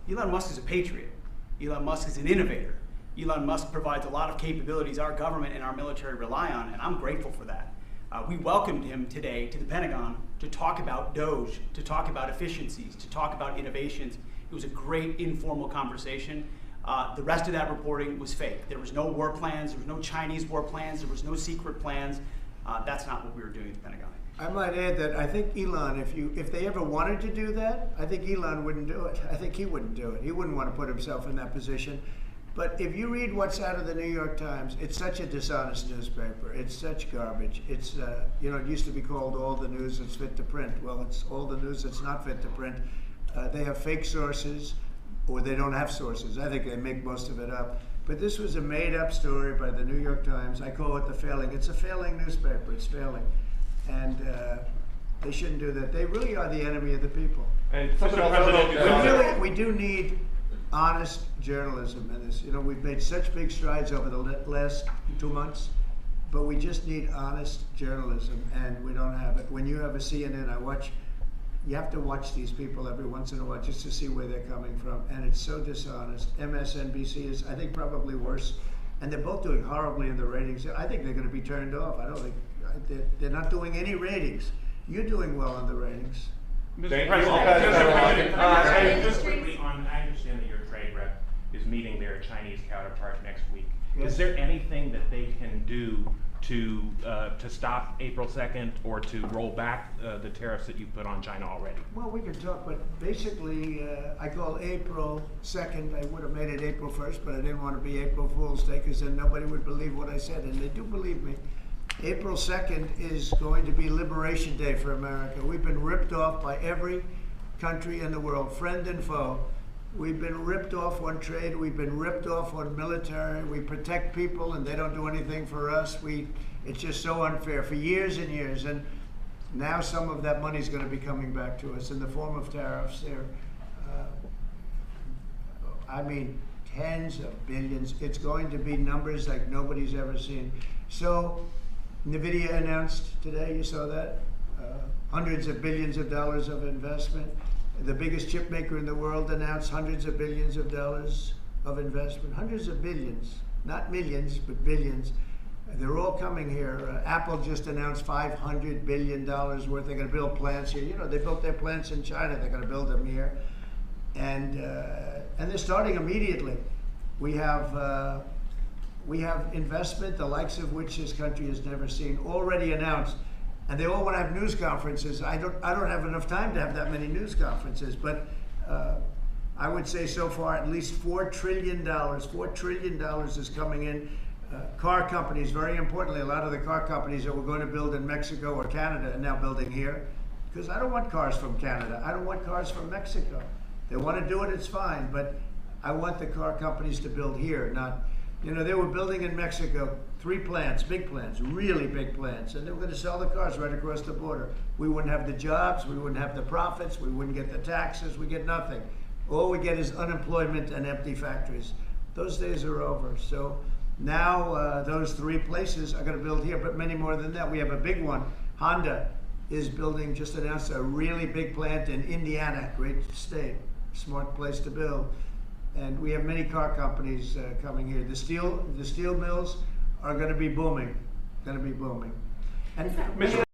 Elon Musk is a patriot. Elon Musk is an innovator. Elon Musk provides a lot of capabilities our government and our military rely on, and I'm grateful for that. We welcomed him today to the Pentagon to talk about Doge, to talk about efficiencies, to talk about innovations. It was a great informal conversation. The rest of that reporting was fake. There was no war plans, there was no Chinese war plans, there was no secret plans. That's not what we were doing at the Pentagon. I might add that I think Elon, if they ever wanted to do that, I think Elon wouldn't do it. I think he wouldn't do it. He wouldn't want to put himself in that position. But if you read what's out of the New York Times, it's such a dishonest newspaper. It's such garbage. It's, it used to be called all the news that's fit to print. Well, it's all the news that's not fit to print. They have fake sources, or they don't have sources. I think they make most of it up. But this was a made-up story by the New York Times. I call it the failing. It's a failing newspaper. It's failing. And they shouldn't do that. They really are the enemy of the people. And We do need honest journalism in this. We've made such big strides over the last 2 months, but we just need honest journalism, and we don't have it. When you have a CNN, you have to watch these people every once in a while just to see where they're coming from, and it's so dishonest. MSNBC is, I think, probably worse, and they're both doing horribly in the ratings. I think they're going to be turned off. I don't think they're not doing any ratings. You're doing well in the ratings. Mr. President, just quickly on, I understand that your trade rep is meeting their Chinese counterpart next week. Yes. Is there anything that they can do to stop April 2nd or to roll back the tariffs that you put on China already? Well, we can talk, but basically, I call April 2nd. I would have made it April 1st, but I didn't want to be April Fool's Day because then nobody would believe what I said, and they do believe me. April 2nd is going to be Liberation Day for America. We've been ripped off by every country in the world, friend and foe. We've been ripped off on trade. We've been ripped off on military. We protect people and they don't do anything for us. It's just so unfair for years and years. And now some of that money is going to be coming back to us in the form of tariffs. Tens of billions. It's going to be numbers like nobody's ever seen. So NVIDIA announced today, you saw that, hundreds of billions of dollars of investment. The biggest chip maker in the world announced hundreds of billions of dollars of investment. Hundreds of billions, not millions, but billions. They're all coming here. Apple just announced $500 billion worth. They're going to build plants here. They built their plants in China. They're going to build them here. And they're starting immediately. We have investment, the likes of which this country has never seen, already announced. And they all want to have news conferences. I don't have enough time to have that many news conferences, but I would say so far at least $4 trillion. $4 trillion is coming in. Car companies, very importantly, a lot of the car companies that were going to build in Mexico or Canada are now building here. Because I don't want cars from Canada. I don't want cars from Mexico. They want to do it, it's fine, but I want the car companies to build here, not... they were building in Mexico 3 plants, big plants, really big plants, and they were going to sell the cars right across the border. We wouldn't have the jobs, we wouldn't have the profits, we wouldn't get the taxes, we get nothing. All we get is unemployment and empty factories. Those days are over. So now those 3 places are going to build here, but many more than that. We have a big one. Honda is building, just announced a really big plant in Indiana, great state, smart place to build. And we have many car companies coming here. The steel mills are going to be booming. And Mr.